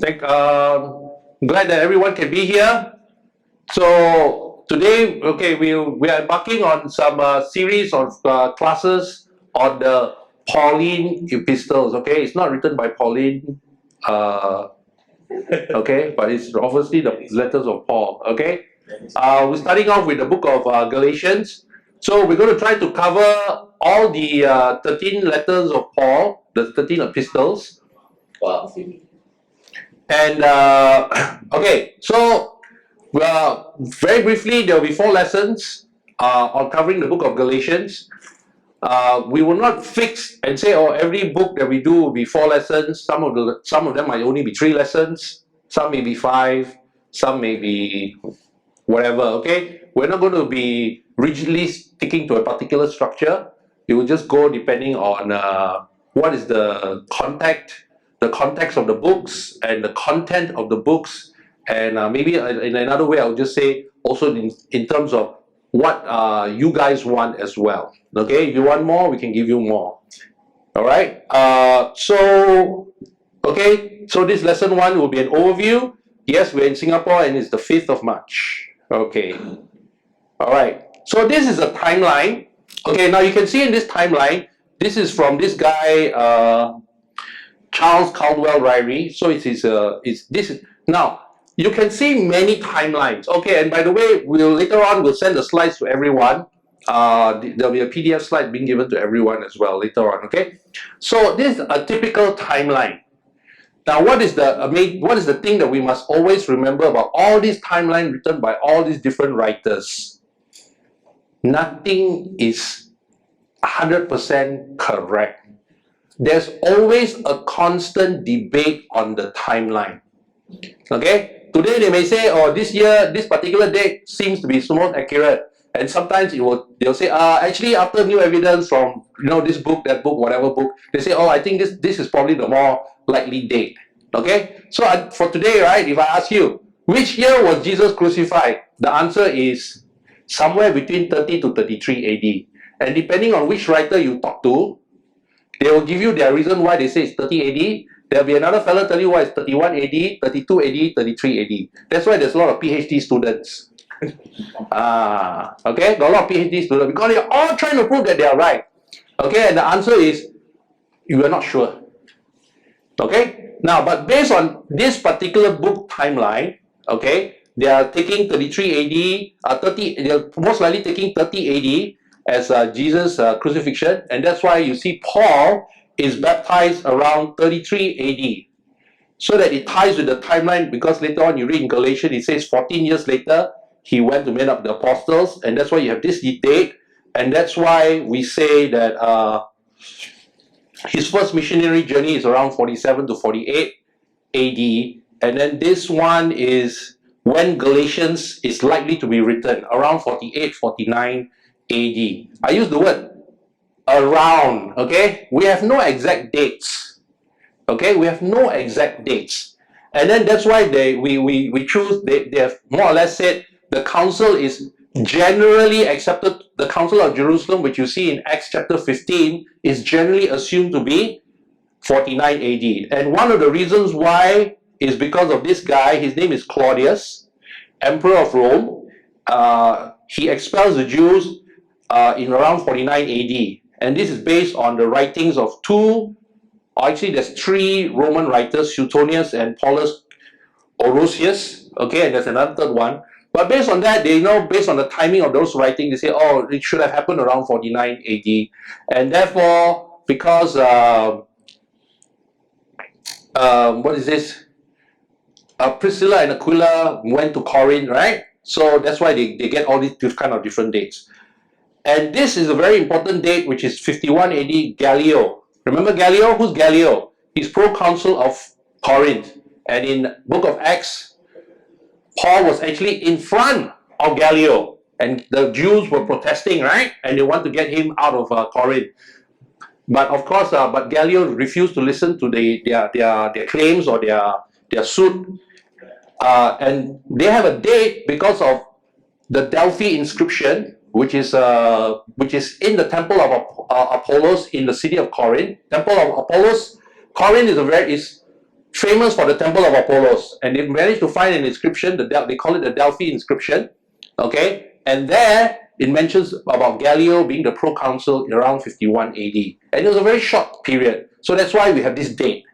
Glad that everyone can be here. So today, okay, we are embarking on some series of classes on the Pauline epistles. Okay, it's not written by Pauline, okay, but it's obviously the letters of Paul. Okay, we're starting off with the book of Galatians. So we're going to try to cover all the 13 letters of Paul, the 13 epistles. Wow. And okay, so very briefly, there will be 4 lessons on covering the book of Galatians. We will not fix and say, oh, every book that we do will be 4 lessons. Some of them might only be 3 lessons. Some may be 5. Some may be whatever. Okay, we're not going to be rigidly sticking to a particular structure. It will just go depending on what is the context of the books and the content of the books, and maybe in another way, I'll just say also in terms of what you guys want as well. Okay, if you want more, we can give you more. All right. So this lesson 1 will be an overview. Yes, we're in Singapore and it's the 5th of March. Okay. All right. So this is a timeline. Okay. Now you can see in this timeline, this is from this guy, Charles Caldwell Ryrie. So now you can see many timelines. Okay, and by the way, later on we'll send the slides to everyone. There'll be a PDF slide being given to everyone as well later on. Okay, so this is a typical timeline. Now, what is the thing that we must always remember about all these timelines written by all these different writers? Nothing is 100% correct. There's always a constant debate on the timeline. Okay, today they may say, oh, this year, this particular date seems to be most accurate, and sometimes they'll say, actually, after new evidence from this book, that book, whatever book, they say, oh, I think this is probably the more likely date. Okay, so for today, right, if I ask you, which year was Jesus crucified? The answer is somewhere between 30 to 33 AD, and depending on which writer you talk to, they will give you their reason why they say it's 30 AD. There'll be another fella tell you why it's 31 AD, 32 AD, 33 AD. That's why there's a lot of PhD students. Okay, got a lot of PhD students because they're all trying to prove that they are right. Okay, and the answer is you are not sure. Okay, now but based on this particular book timeline, okay, they are taking 33 AD, they're most likely taking 30 AD as Jesus' crucifixion, and that's why you see Paul is baptized around 33 AD, so that it ties with the timeline, because later on you read in Galatians, it says 14 years later, he went to meet up the apostles, and that's why you have this date, and that's why we say that his first missionary journey is around 47 to 48 AD, and then this one is when Galatians is likely to be written, around 48, 49 AD. I use the word around, okay? We have no exact dates, okay? We have no exact dates. And then that's why we choose, they have more or less said the council is generally accepted. The Council of Jerusalem, which you see in Acts chapter 15, is generally assumed to be 49 AD. And one of the reasons why is because of this guy. His name is Claudius, Emperor of Rome. He expels the Jews in around 49 AD. And this is based on the writings of there's 3 Roman writers, Suetonius and Paulus Orosius. Okay, and there's another third one. But based on that, they know, based on the timing of those writings, they say, oh, it should have happened around 49 AD. And therefore, because, what is this? Priscilla and Aquila went to Corinth, right? So that's why they get all these kind of different dates. And this is a very important date, which is 51 AD, Gallio. Remember Gallio? Who's Gallio? He's proconsul of Corinth. And in book of Acts, Paul was actually in front of Gallio. And the Jews were protesting, right? And they want to get him out of Corinth. But of course, but Gallio refused to listen to their claims or their suit. And they have a date because of the Delphi inscription, which is in the temple of Apollos in the city of Corinth. Temple of Apollos. Corinth is famous for the temple of Apollos, and they managed to find an inscription, they call it the Delphi inscription, okay, and there it mentions about Gallio being the proconsul around 51 AD, and it was a very short period, so that's why we have this date,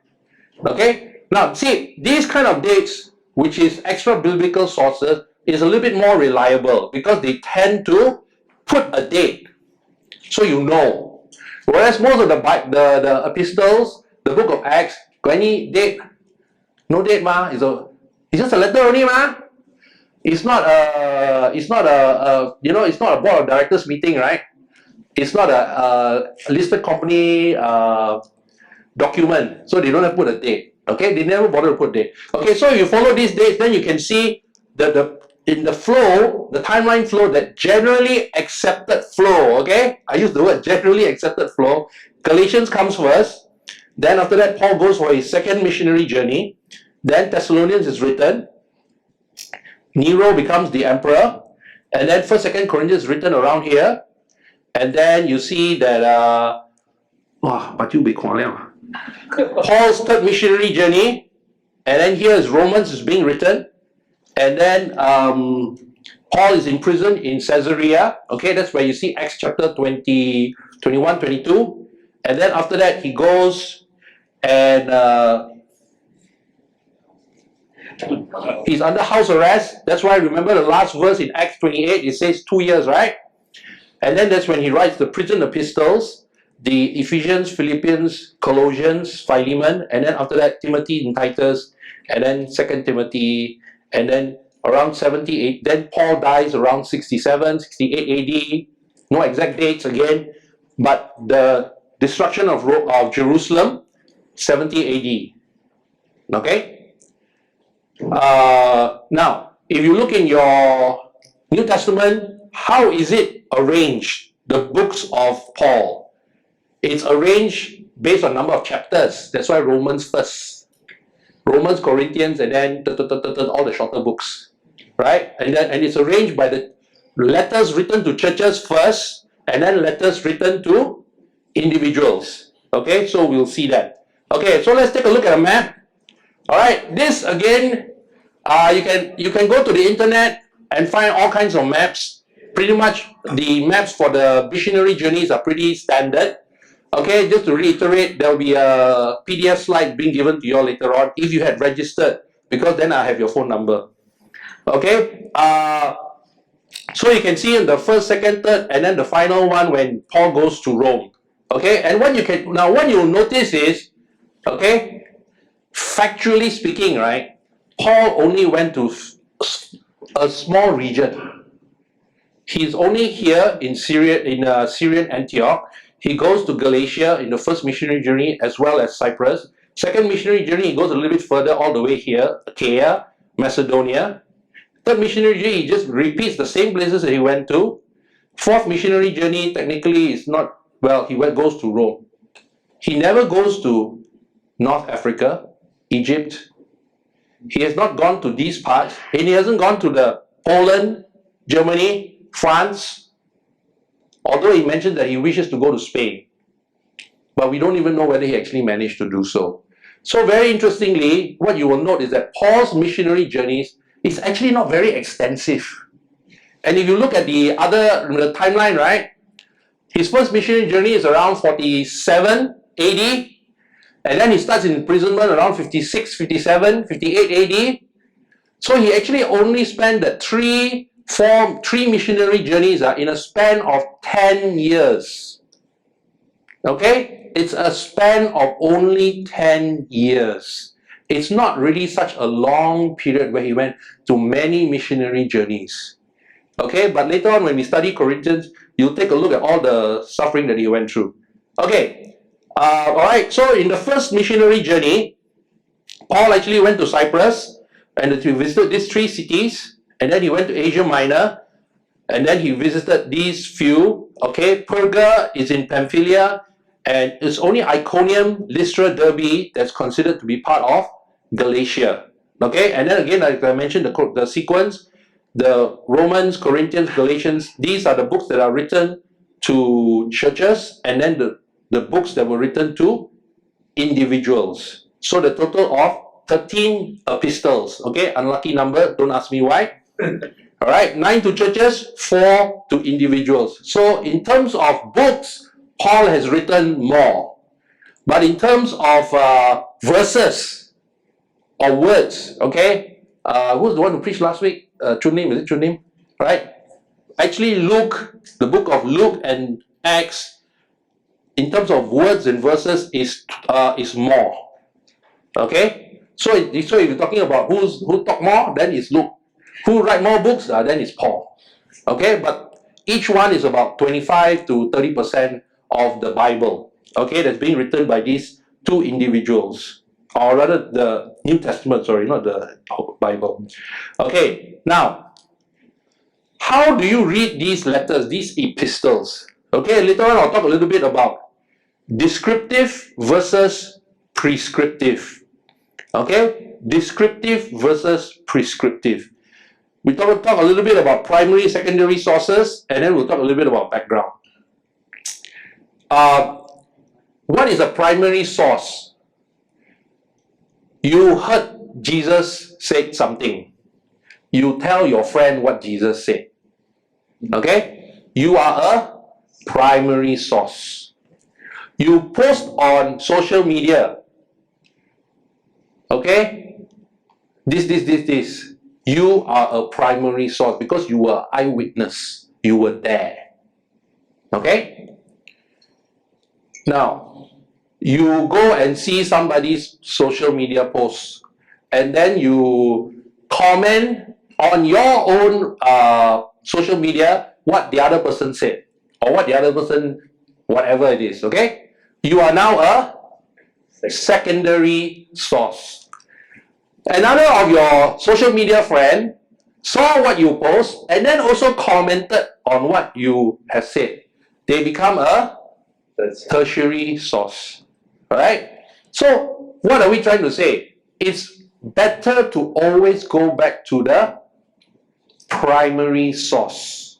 okay. Now see, these kind of dates, which is extra biblical sources, is a little bit more reliable because they tend to put a date, so you know. Whereas most of the epistles, the book of Acts, got any date? No date, ma. It's just a letter only, ma. It's not a it's not a board of directors meeting, right? It's not a listed company document, so they don't have to put a date. Okay, they never bother to put date. Okay, so if you follow these dates, then you can see in the flow, the timeline flow, that generally accepted flow. Okay, I use the word generally accepted flow. Galatians comes first, then after that Paul goes for his second missionary journey, then Thessalonians is written, Nero becomes the emperor, and then 1st, 2nd Corinthians is written around here, and then you see that Paul's third missionary journey, and then here is Romans is being written, and then Paul is imprisoned in Caesarea. Okay, that's where you see Acts chapter 20, 21, 22, and then after that he goes and he's under house arrest. That's why remember the last verse in Acts 28, it says 2 years, right? And then that's when he writes the prison epistles, the Ephesians, Philippians, Colossians, Philemon, and then after that Timothy and Titus, and then 2 Timothy, and then around 78, then Paul dies around 67, 68 AD, no exact dates again, but the destruction of Jerusalem, 70 AD. Okay? Now, if you look in your New Testament, how is it arranged, the books of Paul? It's arranged based on number of chapters. That's why Romans first. Romans, Corinthians, and then all the shorter books. Right? And it's arranged by the letters written to churches first, and then letters written to individuals. Okay, so we'll see that. Okay, so let's take a look at a map. All right, this again, you can go to the internet and find all kinds of maps. Pretty much the maps for the missionary journeys are pretty standard. Okay, just to reiterate, there will be a PDF slide being given to you all later on if you had registered, because then I have your phone number. Okay, so you can see in the 1st, 2nd, 3rd, and then the final one when Paul goes to Rome. Okay, and what you'll notice is, okay, factually speaking, right, Paul only went to a small region. He's only here in Syria, in Syrian Antioch. He goes to Galatia in the first missionary journey, as well as Cyprus. Second missionary journey, he goes a little bit further, all the way here, Achaia, Macedonia. Third missionary journey, he just repeats the same places that he went to. Fourth missionary journey, technically, is not, well, he goes to Rome. He never goes to North Africa, Egypt. He has not gone to these parts, and he hasn't gone to the Poland, Germany, France, although he mentioned that he wishes to go to Spain. But we don't even know whether he actually managed to do so. So very interestingly, what you will note is that Paul's missionary journeys is actually not very extensive. And if you look at the timeline, right, his first missionary journey is around 47 AD, and then he starts in imprisonment around 56, 57, 58 AD. So he actually only spent the three missionary journeys in a span of 10 years. Okay? It's a span of only 10 years. It's not really such a long period where he went to many missionary journeys. Okay? But later on when we study Corinthians, you'll take a look at all the suffering that he went through. Okay. Alright, so in the first missionary journey, Paul actually went to Cyprus and he visited these 3 cities, and then he went to Asia Minor, and then he visited these few. Okay, Perga is in Pamphylia, and it's only Iconium, Lystra, Derbe that's considered to be part of Galatia. Okay, and then again, like I mentioned, the sequence, the Romans, Corinthians, Galatians, these are the books that are written to churches, and then the books that were written to individuals. So the total of 13 epistles. Okay, unlucky number, don't ask me why. All right, 9 to churches, 4 to individuals. So in terms of books, Paul has written more. But in terms of verses or words, okay, who's the one who preached last week? Chunim, is it Chunim? Right? Actually, Luke, the book of Luke and Acts, in terms of words and verses, is more. Okay? So if you're talking about who talk more, then it's Luke. Who write more books, then it's Paul. Okay? But each one is about 25 to 30% of the Bible. Okay? That's being written by these two individuals. Or rather, the New Testament, sorry, not the Bible. Okay, now, how do you read these letters, these epistles? Okay, later on I'll talk a little bit about descriptive versus prescriptive. Okay, descriptive versus prescriptive. We talk a little bit about primary, secondary sources, and then we'll talk a little bit about background. What is a primary source? You heard Jesus said something. You tell your friend what Jesus said. Okay? You are a primary source. You post on social media. Okay? This. You are a primary source because you were eyewitness. You were there. Okay? Now, you go and see somebody's social media post, and then you comment on your own social media what the other person said, or what the other person, whatever it is, okay? You are now a secondary source. Another of your social media friend saw what you post and then also commented on what you have said. They become a tertiary source. Alright? So, what are we trying to say? It's better to always go back to the primary source.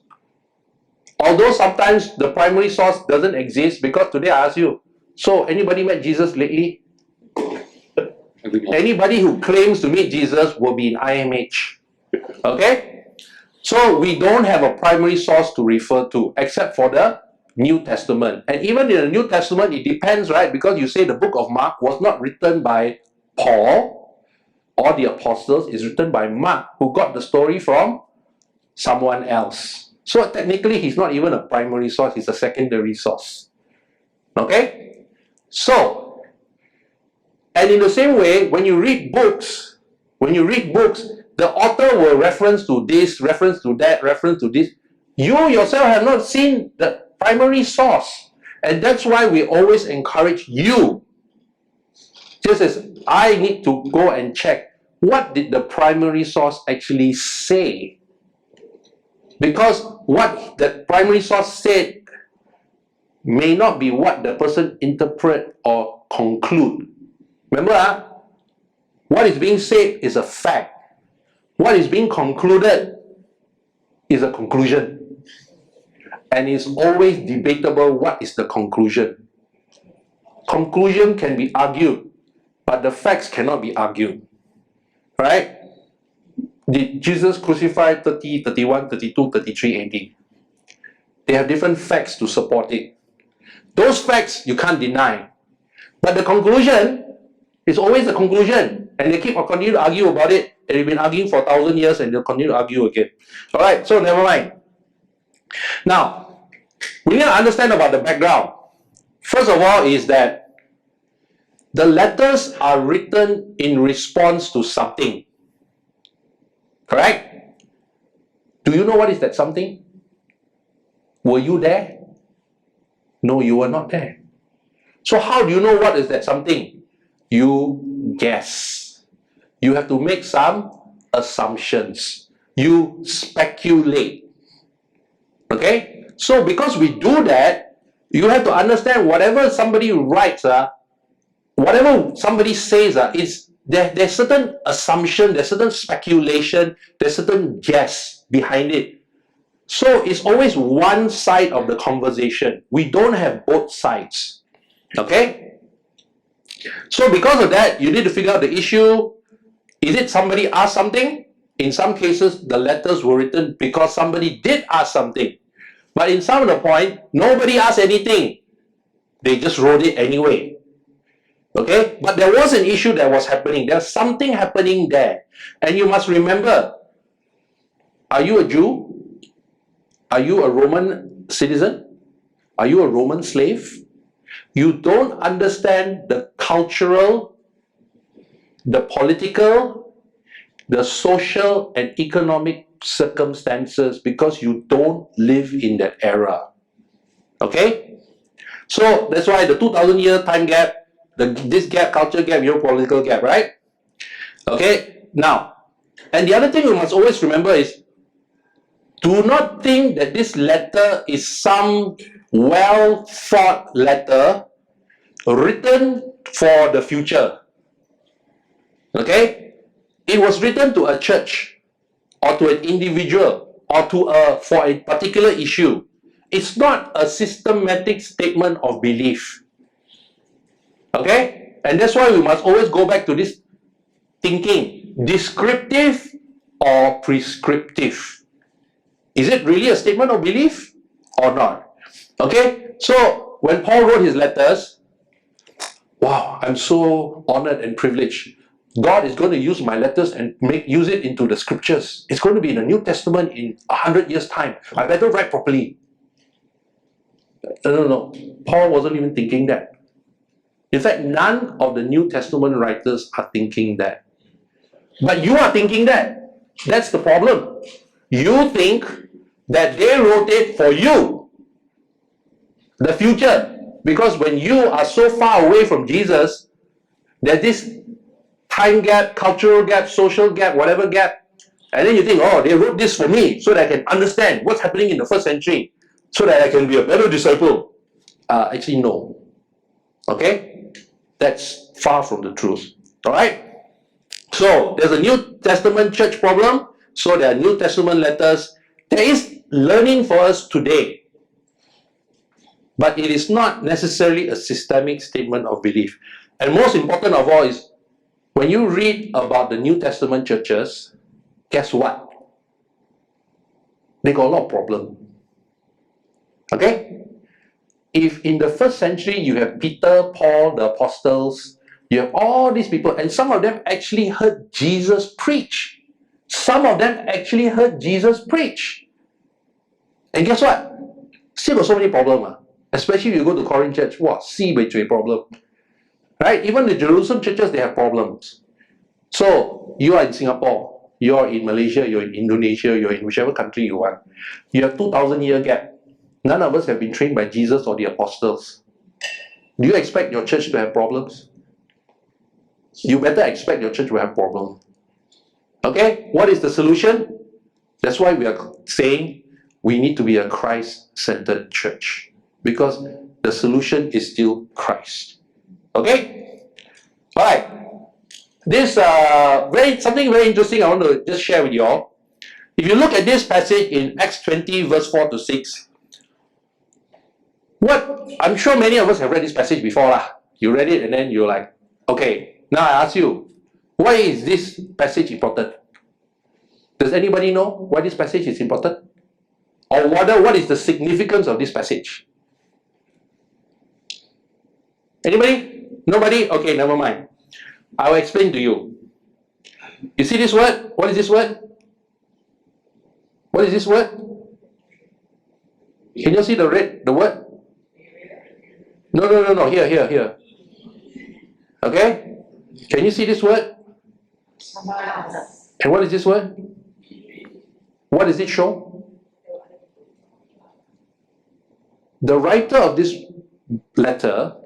Although sometimes the primary source doesn't exist, because today I ask you, so anybody met Jesus lately? Anybody who claims to meet Jesus will be in IMH. Okay? So we don't have a primary source to refer to, except for the New Testament. And even in the New Testament, it depends, right? Because you say the book of Mark was not written by Paul or the apostles, it's written by Mark, who got the story from someone else. So technically, he's not even a primary source, he's a secondary source. Okay? So, and in the same way, when you read books, the author will reference to this, reference to that, reference to this. You yourself have not seen the primary source. And that's why we always encourage you. Just as I need to go and check, what did the primary source actually say? Because what the primary source said may not be what the person interpret or conclude. Remember, what is being said is a fact. What is being concluded is a conclusion. And it's always debatable what is the conclusion. Conclusion can be argued, but the facts cannot be argued. Right? Did Jesus crucify 30, 31, 32, 33 AD? They have different facts to support it. Those facts you can't deny. But the conclusion is always a conclusion. And they keep on continue to argue about it. And they've been arguing for 1,000 years and they'll continue to argue again. Alright, so never mind. Now, we need to understand about the background. First of all is that the letters are written in response to something. Correct? Do you know what is that something? Were you there? No, you were not there. So how do you know what is that something? You guess. You have to make some assumptions. You speculate. Okay? So because we do that, you have to understand whatever somebody writes, whatever somebody says, there's certain assumption, there's certain speculation, there's certain guess behind it. So it's always one side of the conversation. We don't have both sides. Okay? So because of that, you need to figure out the issue, Is it somebody asked something? In some cases, the letters were written because somebody did ask something. But in some of the point, nobody asked anything. They just wrote it anyway. Okay? But there was an issue that was happening. There's something happening there. And you must remember, are you a Jew? Are you a Roman citizen? Are you a Roman slave? You don't understand the cultural, the political, the social and economic circumstances because you don't live in that era. Okay? So that's why the 2000-year time gap, this gap, culture gap, your political gap, right? Okay? Now, and the other thing you must always remember is, do not think that this letter is some well-thought letter written for the future. Okay? It was written to a church or to an individual or for a particular issue. It's not a systematic statement of belief. Okay? And that's why we must always go back to this thinking, descriptive or prescriptive. Is it really a statement of belief or not? Okay? So, when Paul wrote his letters, wow, I'm so honored and privileged. God is going to use my letters and use it into the scriptures. It's going to be in the New Testament in 100 years' time. I better write properly. No. Paul wasn't even thinking that. In fact, none of the New Testament writers are thinking that. But you are thinking that. That's the problem. You think that they wrote it for you, the future. Because when you are so far away from Jesus, there's this time gap, cultural gap, social gap, whatever gap. And then you think, oh, they wrote this for me so that I can understand what's happening in the first century, so that I can be a better disciple. Actually, no. Okay? That's far from the truth. Alright? So, there's a New Testament church problem. So, there are New Testament letters. There is learning for us today. But it is not necessarily a systemic statement of belief. And most important of all is, when you read about the New Testament churches, guess what? They got a lot of problems. Okay? If in the first century you have Peter, Paul, the apostles, you have all these people, and some of them actually heard Jesus preach. Some of them actually heard Jesus preach. And guess what? Still got so many problems. Especially if you go to Corinth church, wow, sibei problem. Right? Even the Jerusalem churches, they have problems. So, you are in Singapore, you are in Malaysia, you're in Indonesia, you're in whichever country you want. You have 2,000-year gap. None of us have been trained by Jesus or the apostles. Do you expect your church to have problems? You better expect your church will have problems. Okay? What is the solution? That's why we are saying we need to be a Christ-centered church. Because the solution is still Christ. Okay? Alright. This something very interesting I want to just share with you all. If you look at this passage in Acts 20 verse 4 to 6, I'm sure many of us have read this passage before lah. You read it and then you're like, okay, now I ask you, why is this passage important? Does anybody know why this passage is important? Or what is the significance of this passage? Anybody? Nobody? Okay, never mind. I will explain to you. You see this word? What is this word? What is this word? Can you see the word? No. Here. Okay? Can you see this word? And what is this word? What does it show? The writer of this letter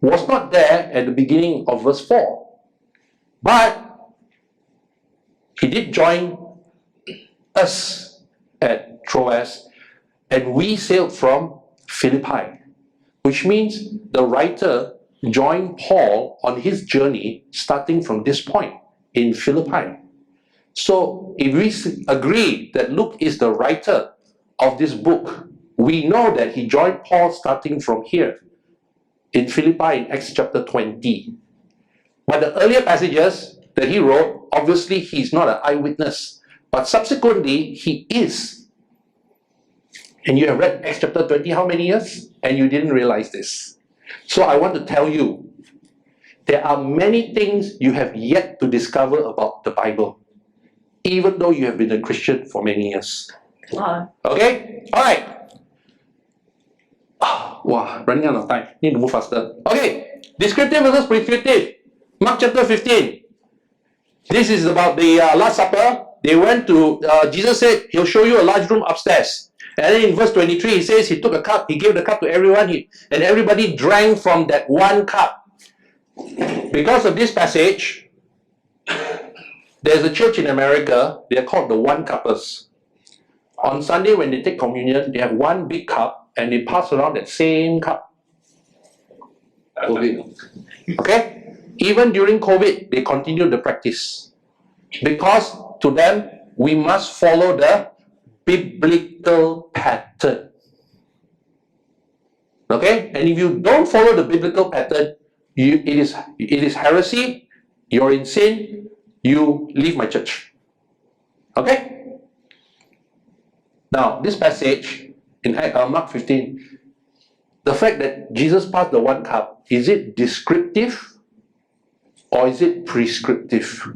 was not there at the beginning of verse 4. But he did join us at Troas, and we sailed from Philippi, which means the writer joined Paul on his journey starting from this point in Philippi. So if we agree that Luke is the writer of this book, we know that he joined Paul starting from here in Philippi in Acts chapter 20. But the earlier passages, that he wrote, obviously he's not an eyewitness, but subsequently he is. And you have read Acts chapter 20 how many years? And you didn't realize this. So I want to tell you, there are many things you have yet to discover about the Bible, even though you have been a Christian for many years. Wow. Okay? Alright. Wow, running out of time. Need to move faster. Okay. Descriptive versus prescriptive. Mark chapter 15. This is about the Last Supper. They went to, Jesus said, he'll show you a large room upstairs. And then in verse 23, he says he took a cup, he gave the cup to everyone, and everybody drank from that one cup. Because of this passage, there's a church in America, they're called the One-Cuppers. On Sunday, when they take communion, they have one big cup, and they pass around that same cup. Okay? Even during COVID, they continued the practice. Because to them, we must follow the biblical pattern. Okay? And if you don't follow the biblical pattern, it is heresy, you're in sin, you leave my church. Okay? Now, this passage in Mark 15, the fact that Jesus passed the one cup, is it descriptive or is it prescriptive?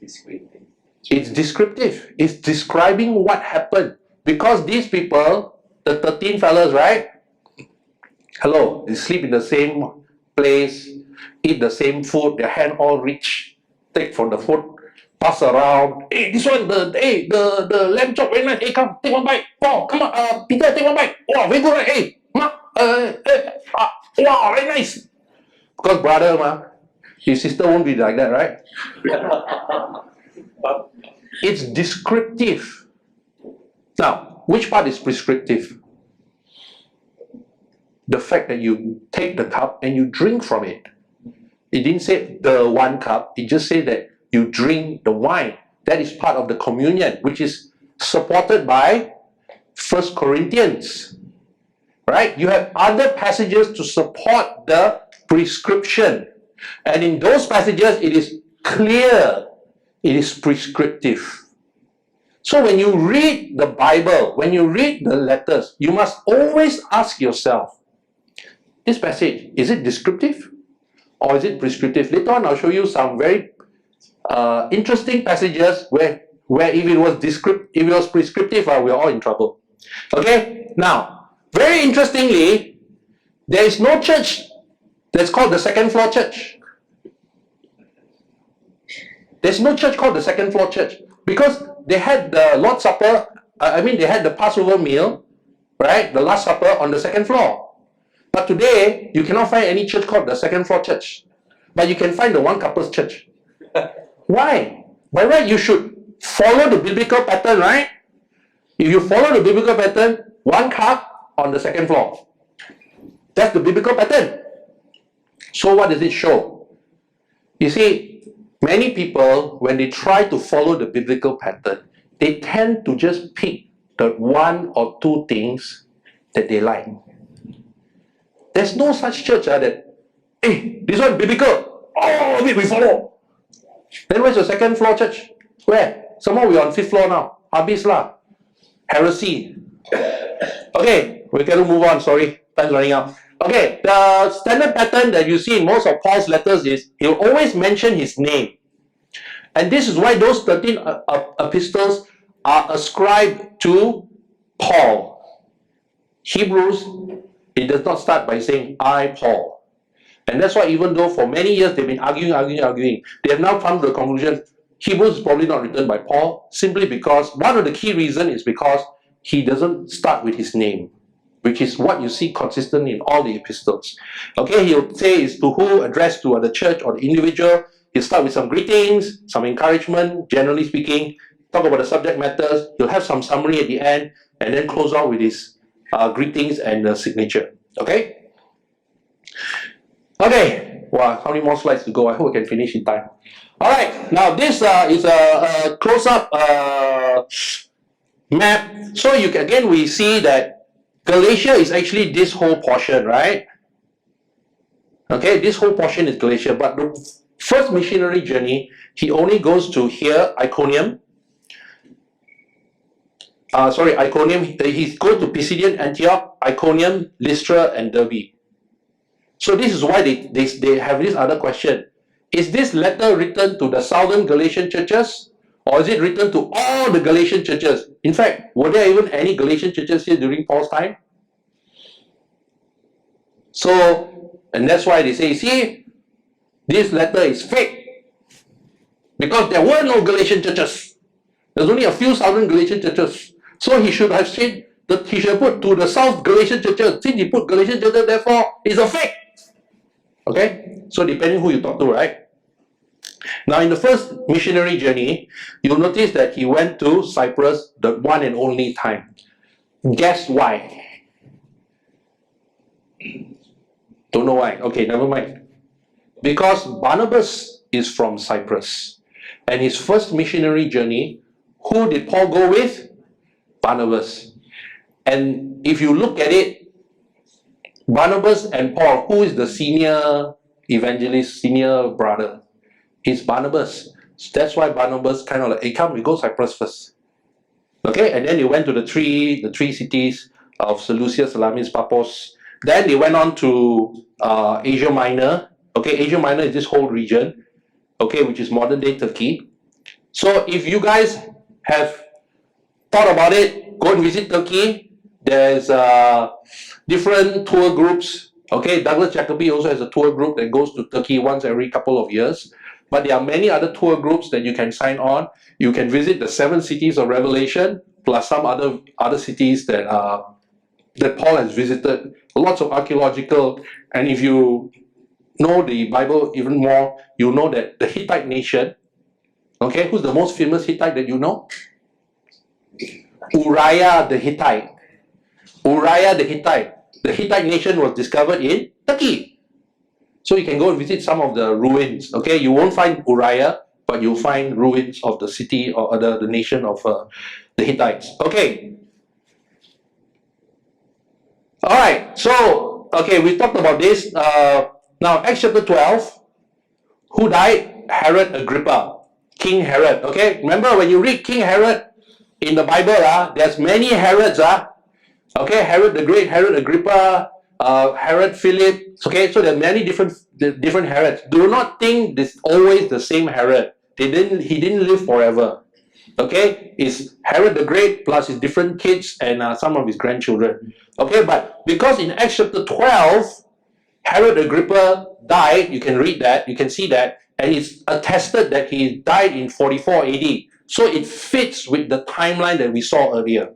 Descriptive. It's descriptive. It's describing what happened. Because these people, the 13 fellas, right? Hello, they sleep in the same place, eat the same food, their hand all rich, take from the food, pass around. Hey, this one, the lamb chop very nice. Hey, come, take one bite. Paul, come on, Peter, take one bite. Wow, very good, right? Hey, Mark, wow, very nice. Because brother, his sister won't be like that, right? It's descriptive. Now, which part is prescriptive? The fact that you take the cup and you drink from it. It didn't say the one cup, it just said that you drink the wine. That is part of the communion, which is supported by 1 Corinthians. Right? You have other passages to support the prescription. And in those passages, it is clear, it is prescriptive. So when you read the Bible, when you read the letters, you must always ask yourself, this passage, is it descriptive or is it prescriptive? Later on, I'll show you some very interesting passages where if it was prescriptive, we're all in trouble. Okay? Now, very interestingly, there is no church that's called the second floor church. There's no church called the second floor church because they had the Lord's Supper, they had the Passover meal, right? The Last Supper on the second floor. But today, you cannot find any church called the second floor church. But you can find the One-Cuppers church. Why? By right, you should follow the biblical pattern, right? If you follow the biblical pattern, one cup on the second floor. That's the biblical pattern. So what does it show? You see, many people, when they try to follow the biblical pattern, they tend to just pick the one or two things that they like. There's no such church that, hey, this one biblical. Oh, we follow. Then where's your second floor church? Where? Somehow we're on 5th floor now. Habis lah. Heresy. Okay, we can move on. Sorry, time's running out. Okay, the standard pattern that you see in most of Paul's letters is he'll always mention his name. And this is why those 13 epistles are ascribed to Paul. Hebrews, it does not start by saying, I, Paul. And that's why even though for many years they've been arguing, they have now come to the conclusion, Hebrews is probably not written by Paul, simply because one of the key reasons is because he doesn't start with his name, which is what you see consistently in all the epistles. Okay, he'll say it's to who, addressed to the church or the individual. He'll start with some greetings, some encouragement, generally speaking, talk about the subject matters. He'll have some summary at the end, and then close out with his greetings and the signature. Okay? Okay. Wow, how many more slides to go? I hope I can finish in time. Alright, now this is a close-up map. So again, we see that Galatia is actually this whole portion, right? Okay, this whole portion is Galatia, but First missionary journey, he only goes to here, Iconium. Iconium. He goes to Pisidian Antioch, Iconium, Lystra, and Derbe. So this is why they have this other question. Is this letter written to the southern Galatian churches, or is it written to all the Galatian churches? In fact, were there even any Galatian churches here during Paul's time? So, and that's why they say, see, this letter is fake. Because there were no Galatian churches. There's only a few southern Galatian churches. So he should have said that he should put to the South Galatian churches. Since he put Galatian churches, therefore, it's a fake. Okay? So depending who you talk to, right? Now in the first missionary journey, you'll notice that he went to Cyprus the one and only time. Guess why? Don't know why. Okay, never mind. Because Barnabas is from Cyprus. And his first missionary journey, who did Paul go with? Barnabas. And if you look at it, Barnabas and Paul, who is the senior evangelist, senior brother? It's Barnabas. That's why Barnabas kind of like, hey, come, we go Cyprus first. Okay, and then they went to the three cities of Seleucia, Salamis, Paphos. Then they went on to Asia Minor. Okay, Asia Minor is this whole region, okay, which is modern day Turkey. So if you guys have thought about it, go and visit Turkey. There's different tour groups. Okay, Douglas Jacoby also has a tour group that goes to Turkey once every couple of years. But there are many other tour groups that you can sign on. You can visit the 7 cities of Revelation, plus some other cities that Paul has visited. Lots of archaeological, and if you know the Bible even more, you know that the Hittite nation, okay, who's the most famous Hittite that you know? Uriah the Hittite. Uriah the Hittite. The Hittite nation was discovered in Turkey. So you can go and visit some of the ruins. Okay, you won't find Uriah, but you'll find ruins of the city or the nation of the Hittites. Okay. All right. So okay, we talked about this. Now Acts chapter 12. Who died? Herod Agrippa, King Herod. Okay. Remember when you read King Herod in the Bible, there's many Herods. Okay, Herod the Great, Herod Agrippa, Herod Philip. Okay, so there are many different Herods. Do not think this always the same Herod. He didn't live forever. Okay, it's Herod the Great plus his different kids and some of his grandchildren. Okay, but because in Acts chapter 12, Herod Agrippa died, you can read that, you can see that, and it's attested that he died in 44 AD. So it fits with the timeline that we saw earlier.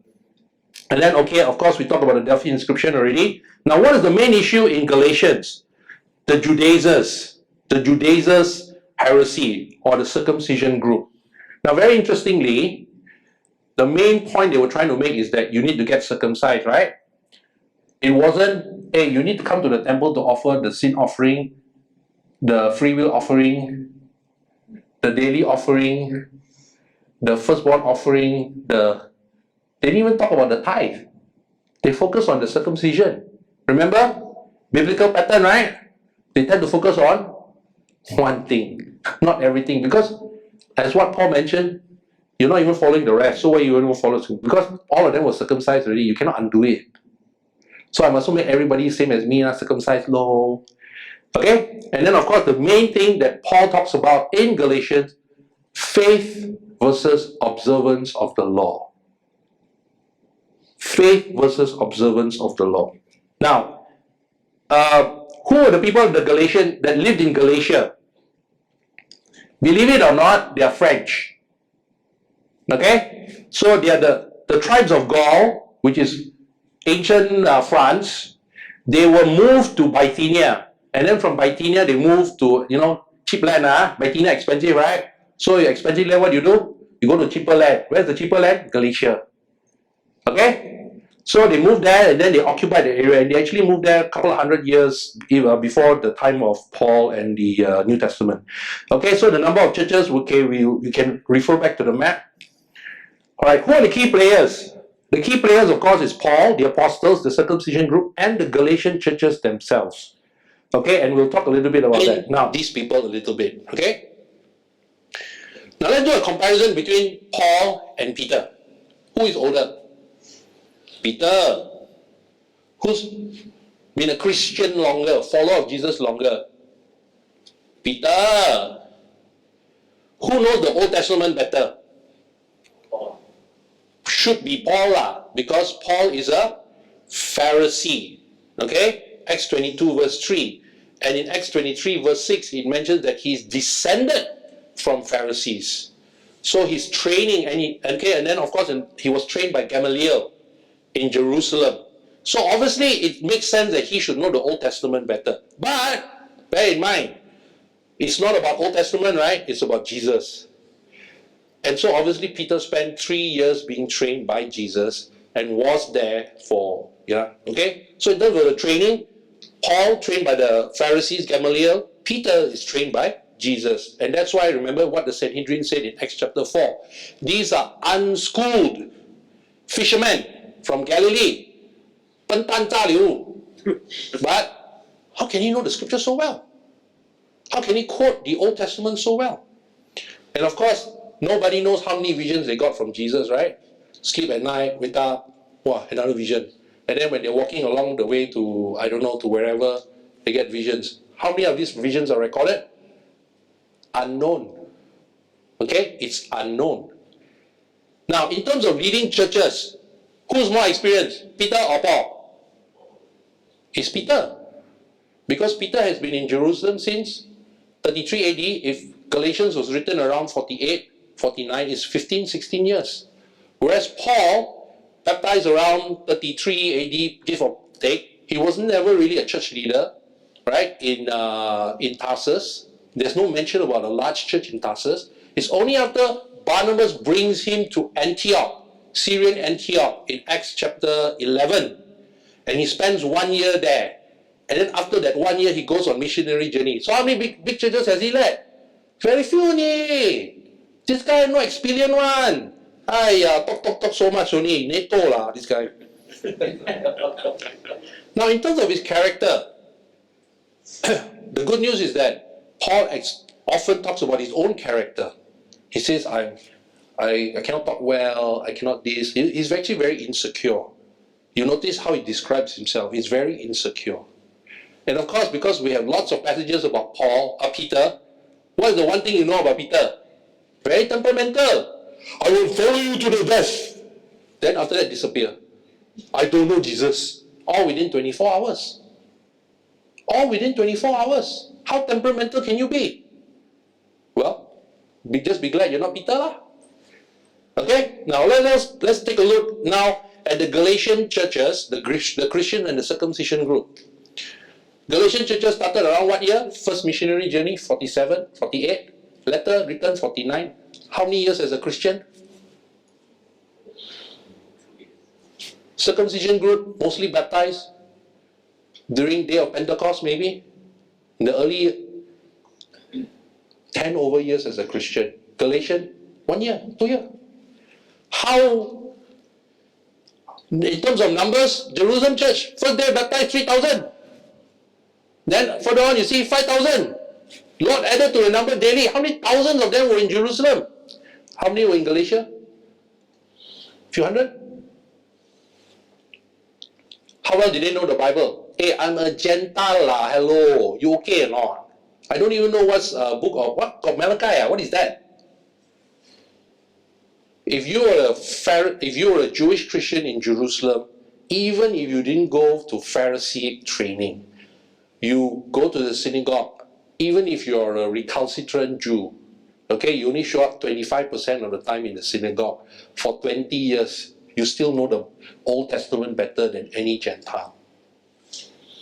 And then, okay, of course, we talked about the Delphi inscription already. Now, what is the main issue in Galatians? The Judaizers heresy, or the circumcision group. Now, very interestingly, the main point they were trying to make is that you need to get circumcised, right? It wasn't, hey, you need to come to the temple to offer the sin offering, the free will offering, the daily offering, the firstborn offering, they didn't even talk about the tithe. They focus on the circumcision. Remember? Biblical pattern, right? They tend to focus on one thing, not everything. Because, as what Paul mentioned, you're not even following the rest. So why you even follow? Because all of them were circumcised already. You cannot undo it. So I must make everybody same as me, circumcised low. Okay? And then, of course, the main thing that Paul talks about in Galatians, faith versus observance of the law. Faith versus observance of the law. Now, who are the people of the Galatian that lived in Galatia? Believe it or not, they are French. Okay? So they are the tribes of Gaul, which is ancient France. They were moved to Bithynia. And then from Bithynia, they moved to, cheap land. Bithynia expensive, right? So your expensive land, what do? You go to cheaper land. Where's the cheaper land? Galatia. Okay? So they moved there and then they occupied the area, and they actually moved there a couple of hundred years before the time of Paul and the New Testament. Okay, so the number of churches, okay, we can refer back to the map. Alright, who are the key players? The key players, of course, is Paul, the apostles, the circumcision group, and the Galatian churches themselves. Okay, and we'll talk a little bit about that. Now, these people a little bit, okay? Now let's do a comparison between Paul and Peter. Who is older? Peter. Who's been a Christian longer, follower of Jesus longer? Peter. Who knows the Old Testament better? Should be Paul, because Paul is a Pharisee. Okay? Acts 22 verse 3. And in Acts 23 verse 6, it mentions that he's descended from Pharisees. So he's training, and then of course he was trained by Gamaliel in Jerusalem. So obviously it makes sense that he should know the Old Testament better. But bear in mind, it's not about Old Testament, right? It's about Jesus. And so obviously Peter spent 3 years being trained by Jesus and was there for, okay? So in terms of the training, Paul trained by the Pharisees, Gamaliel. Peter is trained by Jesus. And that's why, remember what the Sanhedrin said in Acts chapter 4. These are unschooled fishermen from Galilee. But how can he know the scripture so well? How can he quote the Old Testament so well? And of course, nobody knows how many visions they got from Jesus, right? Sleep at night, wake up, another vision. And then when they're walking along the way to, to wherever, they get visions. How many of these visions are recorded? Unknown. Okay? It's unknown. Now, in terms of leading churches, who's more experienced? Peter or Paul? It's Peter. Because Peter has been in Jerusalem since 33 AD. If Galatians was written around 48, 49, it's 15, 16 years. Whereas Paul, baptized around 33 AD, give or take, he was never really a church leader, right, in Tarsus. There's no mention about a large church in Tarsus. It's only after Barnabas brings him to Antioch, Syrian Antioch, in Acts chapter 11. And he spends 1 year there. And then after that 1 year, he goes on missionary journey. So how many big churches has he led? Very few only. This guy no experience one. Talk so much only. NATO lah, this guy. Now, in terms of his character, the good news is that Paul often talks about his own character. He says, I cannot talk well, I cannot this. He's actually very insecure. You notice how he describes himself. He's very insecure. And of course, because we have lots of passages about Peter, what is the one thing you know about Peter? Very temperamental. I will follow you to the death. Then after that, disappear. I don't know Jesus. All within 24 hours. All within 24 hours. How temperamental can you be? Well, just be glad you're not Peter lah. Okay, now let's take a look now at the Galatian churches, the Christian and the circumcision group. Galatian churches started around what year? First missionary journey, 47, 48. Letter written, 49. How many years as a Christian? Circumcision group, mostly baptized during day of Pentecost, maybe. In the early 10 over years as a Christian. Galatian, 1 year, 2 years. How, in terms of numbers, Jerusalem church, first day baptized 3,000. Then further on you see 5,000. Lord added to the number daily. How many thousands of them were in Jerusalem? How many were in Galatia? Few hundred? How well did they know the Bible? Hey, I'm a Gentile lah. Hello, you okay or not? I don't even know what's a book of what? Of Malachi. What is that? If you were a Jewish Christian in Jerusalem, even if you didn't go to Pharisee training, you go to the synagogue, even if you're a recalcitrant Jew, okay, you only show up 25% of the time in the synagogue. For 20 years, you still know the Old Testament better than any Gentile.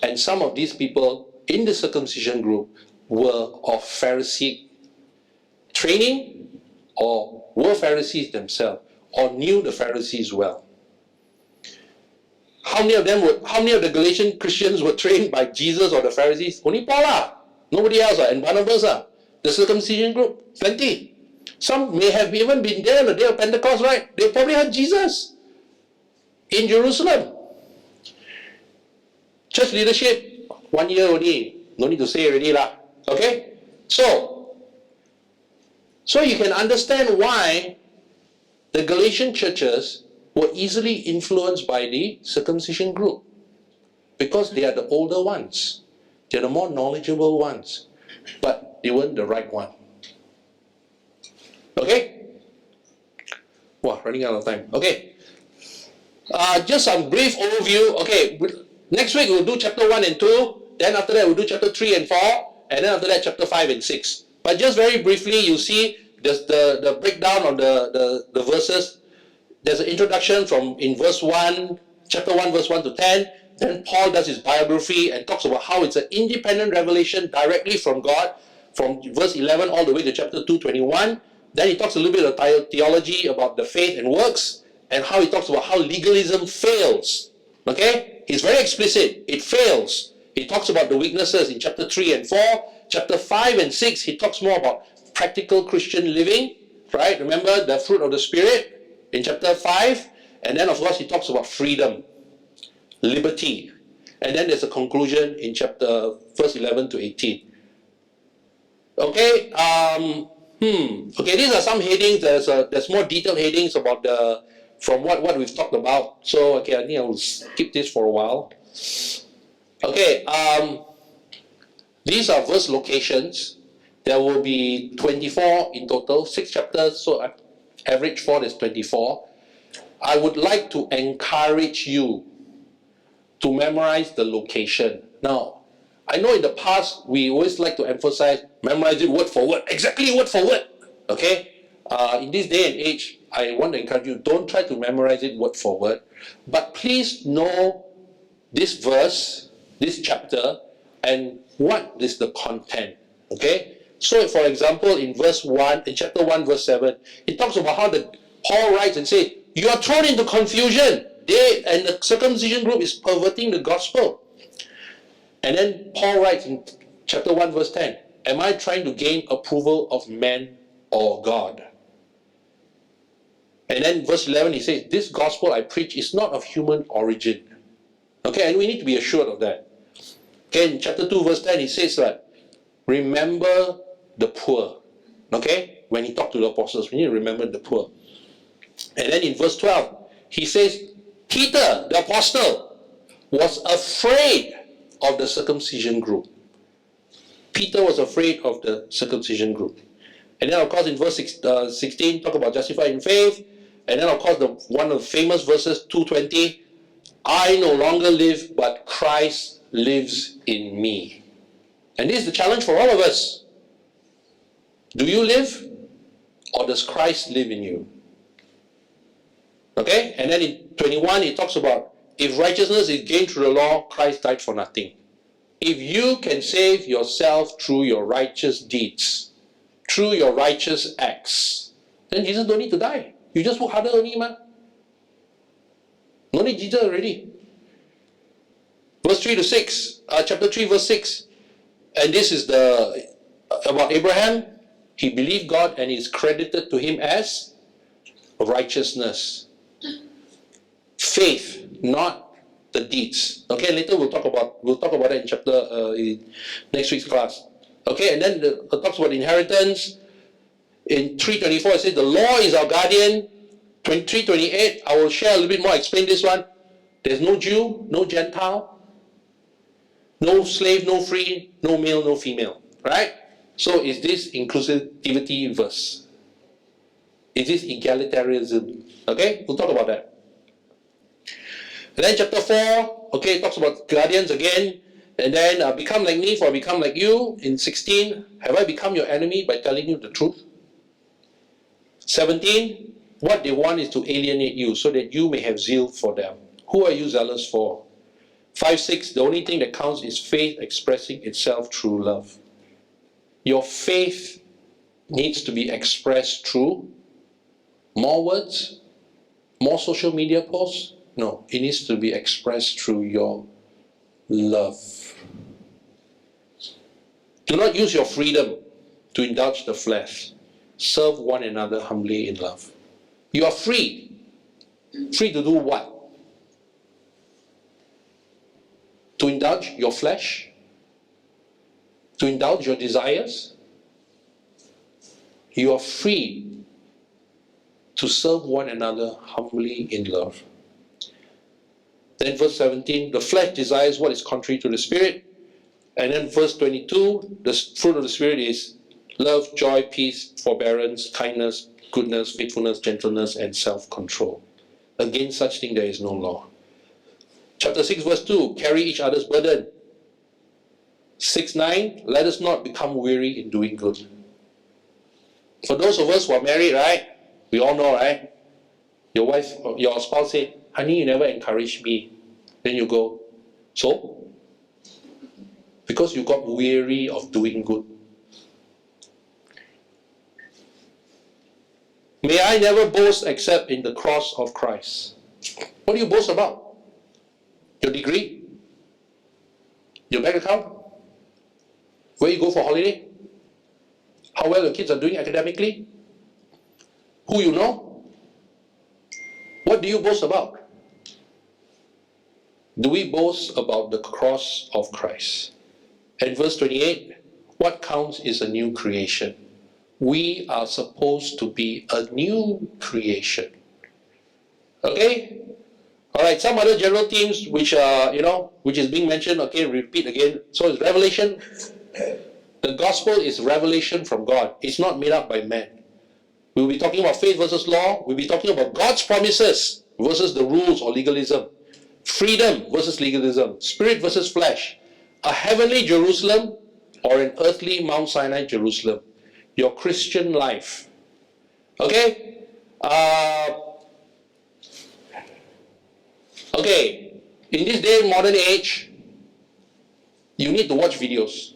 And some of these people in the circumcision group were of Pharisee training, or were Pharisees themselves, or knew the Pharisees well. How many of the Galatian Christians were trained by Jesus or the Pharisees? Only Paul lah. Nobody else, and Barnabas. The circumcision group, plenty. Some may have even been there on the day of Pentecost, right? They probably had Jesus in Jerusalem. Church leadership, 1 year only. No need to say already lah. Okay? So you can understand why the Galatian churches were easily influenced by the circumcision group. Because they are the older ones. They're the more knowledgeable ones. But they weren't the right one. Okay? Wow, running out of time. Okay. Just some brief overview. Okay, next week we'll do chapter 1 and 2. Then after that we'll do chapter 3 and 4. And then after that chapter 5 and 6. But just very briefly, you see the breakdown of the verses. There's an introduction in verse 1, chapter 1, verse 1 to 10. Then Paul does his biography and talks about how it's an independent revelation directly from God, from verse 11 all the way to chapter 2, 21. Then he talks a little bit of theology about the faith and works, and how he talks about how legalism fails. Okay? He's very explicit. It fails. He talks about the weaknesses in chapter 3 and 4. Chapter 5 and 6, he talks more about practical Christian living. Right? Remember the fruit of the Spirit in chapter 5. And then, of course, he talks about freedom, liberty. And then there's a conclusion in chapter verse 11 to 18. Okay? Okay, these are some headings. There's more detailed headings about from what we've talked about. So, okay, I think I will skip this for a while. Okay, these are verse locations. There will be 24 in total, 6 chapters, so average 4 is 24. I would like to encourage you to memorize the location. Now, I know in the past, we always like to emphasize, memorize it word for word, exactly word for word, okay? In this day and age, I want to encourage you, don't try to memorize it word for word, but please know this verse, this chapter, and what is the content, okay? So, for example, in chapter 1, verse 7, it talks about how Paul writes and says, you are thrown into confusion. And the circumcision group is perverting the gospel. And then Paul writes in chapter 1, verse 10, am I trying to gain approval of man or God? And then verse 11, he says, this gospel I preach is not of human origin. Okay, and we need to be assured of that. Okay, in chapter 2, verse 10, he says that, remember the poor. Okay, when he talked to the apostles, we need to remember the poor. And then in verse 12, he says, Peter, the apostle, was afraid of the circumcision group. Peter was afraid of the circumcision group. And then, of course, in verse 16, talk about justified in faith. And then, of course, one of the famous verses, 2:20, I no longer live, but Christ lives in me. And this is the challenge for all of us. Do you live, or does Christ live in you? Okay? And then in 21, it talks about, if righteousness is gained through the law, Christ died for nothing. If you can save yourself through your righteous deeds, through your righteous acts, then Jesus don't need to die. You just work harder only, man. No need Jesus already. Verse 3 to 6, chapter 3, verse 6. And this is about Abraham. He believed God and is credited to him as righteousness. Faith, not the deeds. Okay, later we'll talk about that in chapter in next week's class. Okay, and then it talks about inheritance. In 3:24 it says the law is our guardian. 3:28, I will share a little bit more, explain this one. There's no Jew, no Gentile, no slave, no free, no male, no female. Right? So is this inclusivity verse? Is this egalitarianism? Okay, we'll talk about that. And then chapter 4, okay, it talks about guardians again. And then become like me, for I become like you. In 16, have I become your enemy by telling you the truth? 17, what they want is to alienate you so that you may have zeal for them. Who are you zealous for? 5, 6, the only thing that counts is faith expressing itself through love. Your faith needs to be expressed through more words, more social media posts. No, it needs to be expressed through your love. Do not use your freedom to indulge the flesh. Serve one another humbly in love. You are free. Free to do what? To indulge your flesh? to indulge your desires. You are free to serve one another humbly in love. Then verse 17, the flesh desires what is contrary to the Spirit. And then verse 22, the fruit of the Spirit is love, joy, peace, forbearance, kindness, goodness, faithfulness, gentleness, and self-control. Against such thing there is no law. Chapter 6 verse 2, carry each other's burden. 6:9, let us not become weary in doing good. For those of us who are married, right? We all know, right? Your wife, your spouse said, honey, you never encourage me. Then you go, so? Because you got weary of doing good. May I never boast except in the cross of Christ. What do you boast about? Your degree? Your bank account? Where you go for holiday? How well your kids are doing academically? Who you know? What do you boast about? Do we boast about the cross of Christ? And verse 28, what counts is a new creation. We are supposed to be a new creation. Okay? Alright, some other general themes which are, which is being mentioned, okay, repeat again. So it's revelation. The gospel is revelation from God. It's not made up by man. We'll be talking about faith versus law. We'll be talking about God's promises versus the rules or legalism. Freedom versus legalism. Spirit versus flesh. A heavenly Jerusalem or an earthly Mount Sinai Jerusalem. Your Christian life. Okay? Okay. In this day, modern age, you need to watch videos.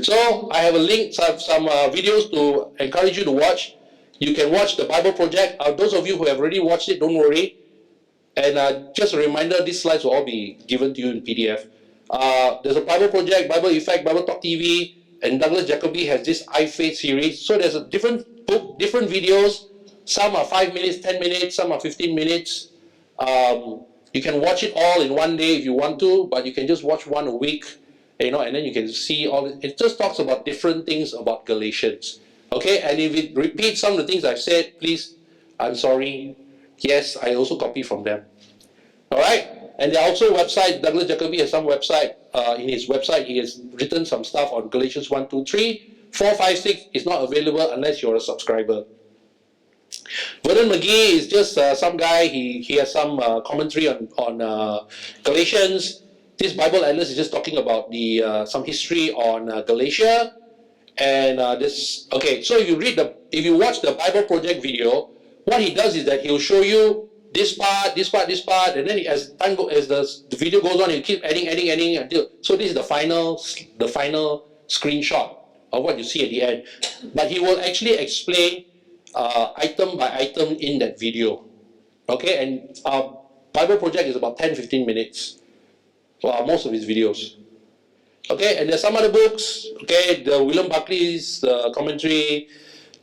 So, I have a link, some videos to encourage you to watch. You can watch the Bible Project. Those of you who have already watched it, don't worry. And just a reminder, these slides will all be given to you in PDF. There's a Bible Project, Bible Effect, Bible Talk TV, and Douglas Jacoby has this I Faith series. So there's a different book, different videos. Some are 5 minutes, 10 minutes, some are 15 minutes. You can watch it all in one day if you want to, but you can just watch one a week, and then you can see all. It just talks about different things about Galatians. Okay, and if it repeats some of the things I've said, please, I'm sorry. Yes, I also copy from them. Alright? And there are also websites. Douglas Jacoby has some website. In his website, he has written some stuff on Galatians 1, 2, 3. 4, 5, 6 is not available unless you're a subscriber. Vernon McGee is just some guy. He has some commentary on Galatians. This Bible Atlas is just talking about the some history on Galatia. And okay, so if you watch the Bible Project video, what he does is that he'll show you this part, and then as the video goes on, he'll keep adding until. So this is the final screenshot of what you see at the end. But he will actually explain item by item in that video. Okay, and Bible Project is about 10-15 minutes for most of his videos. Okay, and there's some other books. Okay, the William Buckley's commentary,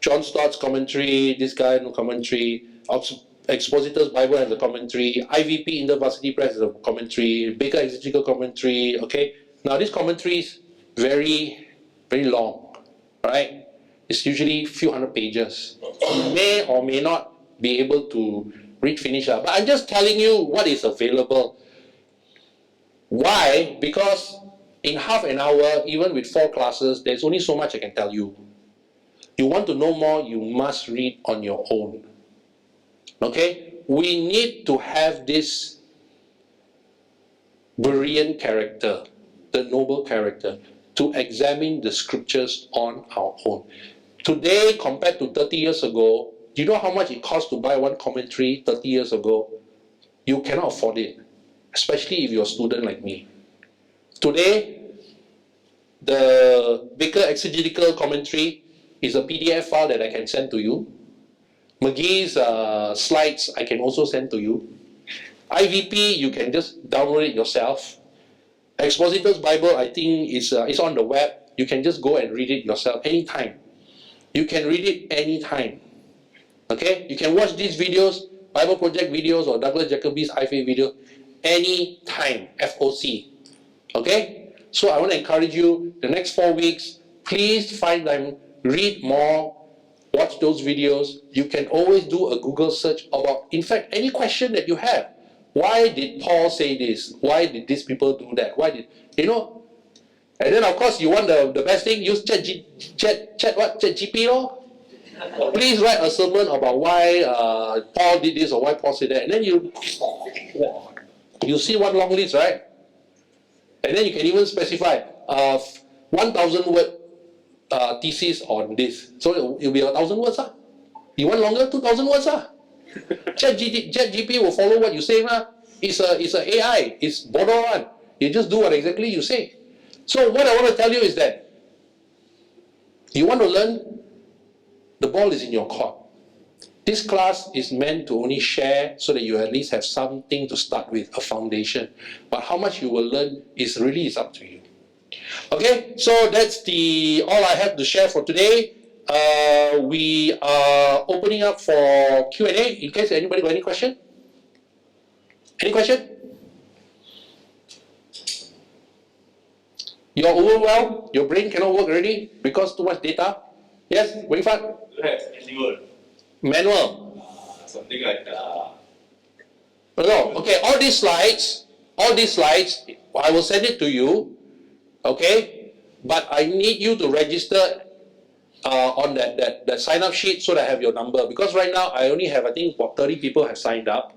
John Stott's commentary, this guy no commentary, Expositor's Bible has a commentary, IVP InterVarsity Press has a commentary, Baker Exegetical commentary. Okay, now this commentary is very, very long, right? It's usually a few hundred pages. You may or may not be able to read finish that, but I'm just telling you what is available. Why? Because in half an hour, even with 4 classes, there's only so much I can tell you. You want to know more, you must read on your own. Okay? We need to have this Berean character, the noble character, to examine the scriptures on our own. Today, compared to 30 years ago, do you know how much it costs to buy one commentary 30 years ago? You cannot afford it, especially if you're a student like me. Today, the Baker Exegetical Commentary is a PDF file that I can send to you. McGee's slides I can also send to you. IVP, you can just download it yourself. Expositor's Bible, I think, is on the web. You can just go and read it yourself anytime. You can read it anytime. Okay? You can watch these videos, Bible Project videos or Douglas Jacoby's iFaith video, anytime. FOC. Okay? So I want to encourage you, the next 4 weeks, please find them, read more, watch those videos. You can always do a Google search about, in fact, any question that you have. Why did Paul say this? Why did these people do that? Why did, you know? And then of course you want the best thing, use ChatGPT, lor. Please write a sermon about why Paul did this or why Paul said that. And then you see one long list, right? And then you can even specify 1,000 word thesis on this. So it'll be 1,000 words. You want longer? 2,000 words. ChatGPT will follow what you say. It's a AI. It's border one. You just do what exactly you say. So what I want to tell you is that you want to learn, the ball is in your court. This class is meant to only share so that you at least have something to start with, a foundation. But how much you will learn is up to you. Okay, so that's all I have to share for today. We are opening up for Q&A in case anybody got any question. Any question? You're overwhelmed? Your brain cannot work already because too much data? Yes, Wing Fan? Manual. Something like No, okay, all these slides, I will send it to you, okay? But I need you to register on that sign up sheet so that I have your number, because right now I only have, I think, about 30 people have signed up.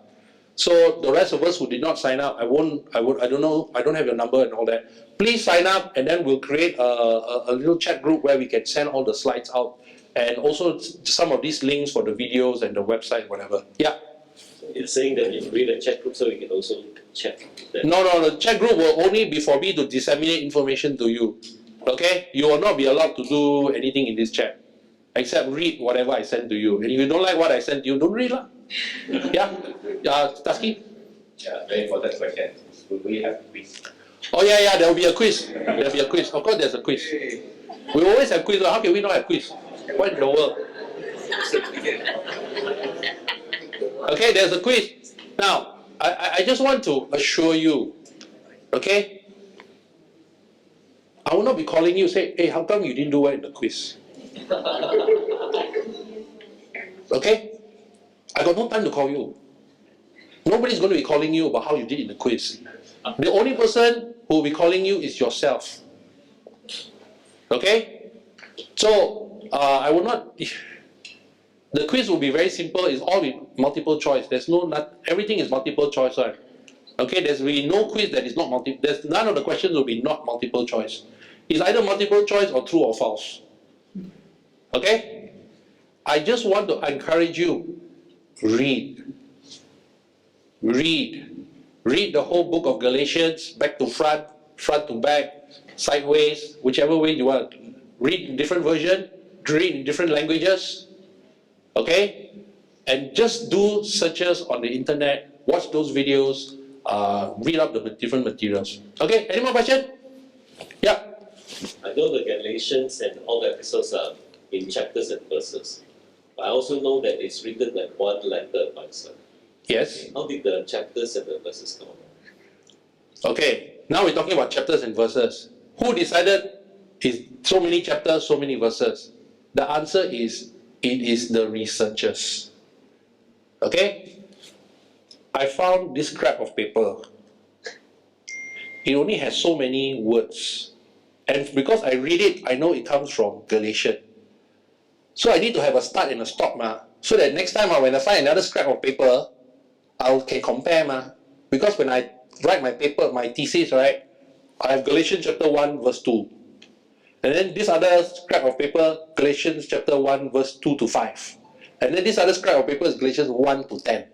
So the rest of us who did not sign up, I don't know, I don't have your number and all that. Please sign up, and then we'll create a little chat group where we can send all the slides out, and also some of these links for the videos and the website, whatever. Yeah. It's saying that if we read a chat group, so we can also chat. No, the chat group will only be for me to disseminate information to you. Okay? You will not be allowed to do anything in this chat, except read whatever I send to you. And if you don't like what I send to you, don't read lah. Yeah? Tasky? yeah, very important question. Will we have quiz? Oh yeah, there will be a quiz. There will be a quiz. Of course there's a quiz. We always have quiz. How can we not have quiz? What in the world? Okay, there's a quiz. Now, I just want to assure you, okay? I will not be calling you, say, hey, how come you didn't do well in the quiz? Okay? I got no time to call you. Nobody's going to be calling you about how you did in the quiz. The only person who will be calling you is yourself. Okay? So, I will not... The quiz will be very simple. It's all be multiple choice. There's everything is multiple choice, right? Okay, there's really no quiz that is not none of the questions will be not multiple choice. It's either multiple choice or true or false. Okay? I just want to encourage you, read. Read the whole book of Galatians, back to front, front to back, sideways, whichever way you want. Read in different version, read in different languages. Okay? And just do searches on the internet, watch those videos, read up the different materials. Okay, any more questions? Yeah. I know the Galatians and all the epistles are in chapters and verses. But I also know that it's written like one letter by son. Yes. How did the chapters and the verses come about? Okay, now we're talking about chapters and verses. Who decided is so many chapters, so many verses? The answer is, it is the researchers. Okay? I found this scrap of paper. It only has so many words. And because I read it, I know it comes from Galatians. So I need to have a start and a stop, so that next time when I find another scrap of paper, I can compare. Because when I write my paper, my thesis, right, I have Galatians chapter 1, verse 2. And then this other scrap of paper, Galatians chapter 1, verse 2 to 5. And then this other scrap of paper is Galatians 1 to 10.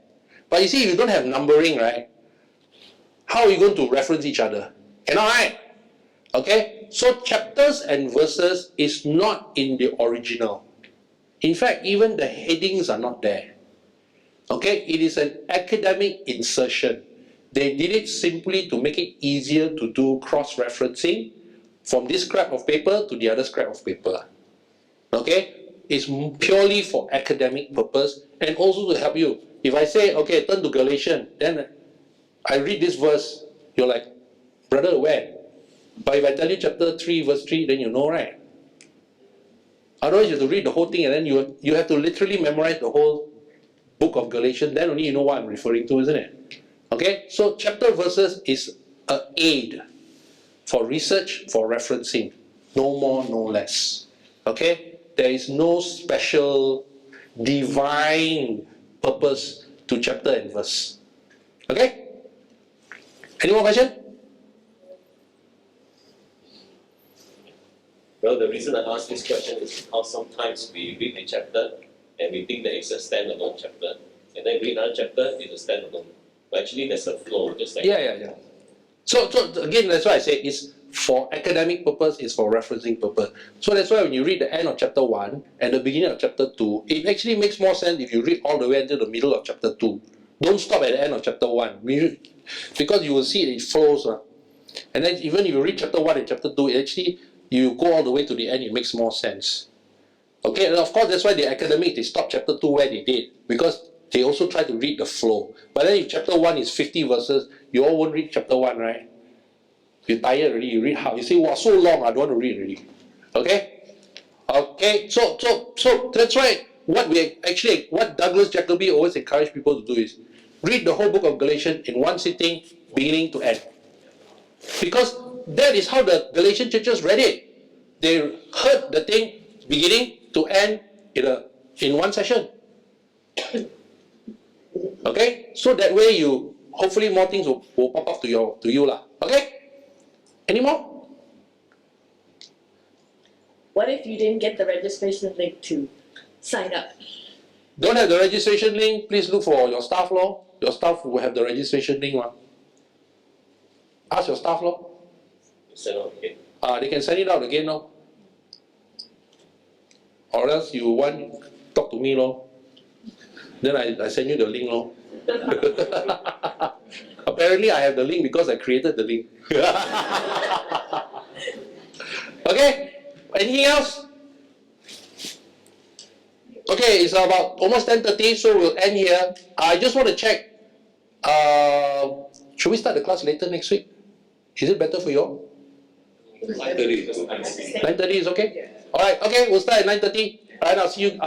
But you see, if you don't have numbering, right, how are you going to reference each other? Cannot, right? Okay? So chapters and verses is not in the original. In fact, even the headings are not there. Okay? It is an academic insertion. They did it simply to make it easier to do cross-referencing from this scrap of paper to the other scrap of paper. Okay? It's purely for academic purpose and also to help you. If I say, okay, turn to Galatians, then I read this verse, you're like, brother, where? But if I tell you chapter 3, verse 3, then you know, right? Otherwise, you have to read the whole thing and then you have to literally memorize the whole book of Galatians. Then only you know what I'm referring to, isn't it? Okay? So, chapter verses is an aid for research, for referencing. No more, no less. Okay? There is no special divine purpose to chapter and verse. Okay? Any more question? Well, the reason I ask this question is because sometimes we read a chapter and we think that it's a standalone chapter, and then read another chapter, it's a standalone. But actually, there's a flow, just like Yeah. So again, that's why I say it's for academic purpose, it's for referencing purpose. So that's why when you read the end of chapter 1 and the beginning of chapter 2, it actually makes more sense if you read all the way until the middle of chapter 2. Don't stop at the end of chapter 1. Because you will see it flows. And then even if you read chapter 1 and chapter 2, it actually, you go all the way to the end, it makes more sense. Okay, and of course that's why the academics, they stop chapter 2 where they did. Because they also try to read the flow. But then if chapter 1 is 50 verses, you all won't read chapter 1, right? You're tired already, you read how? You say, wow, so long, I don't want to read already. Okay? Okay, so that's why what Douglas Jacoby always encourage people to do is read the whole book of Galatians in one sitting, beginning to end. Because that is how the Galatian churches read it. They heard the thing beginning to end in one session. Okay? So that way you hopefully more things will pop up to you lah. Okay? Any more? What if you didn't get the registration link to sign up? Don't have the registration link, please look for your staff law. Your staff will have the registration link. Ask your staff law. send out again. They can send it out again now. Or else you want, talk to me lor. Then I send you the link lor. Apparently I have the link because I created the link. Okay, anything else? Okay, it's about almost 10:30, so we'll end here. I just want to check. Should we start the class later next week? Is it better for you all? 9:30. 9:30 is okay? Alright, okay, we'll start at 9:30. Alright, I'll see you.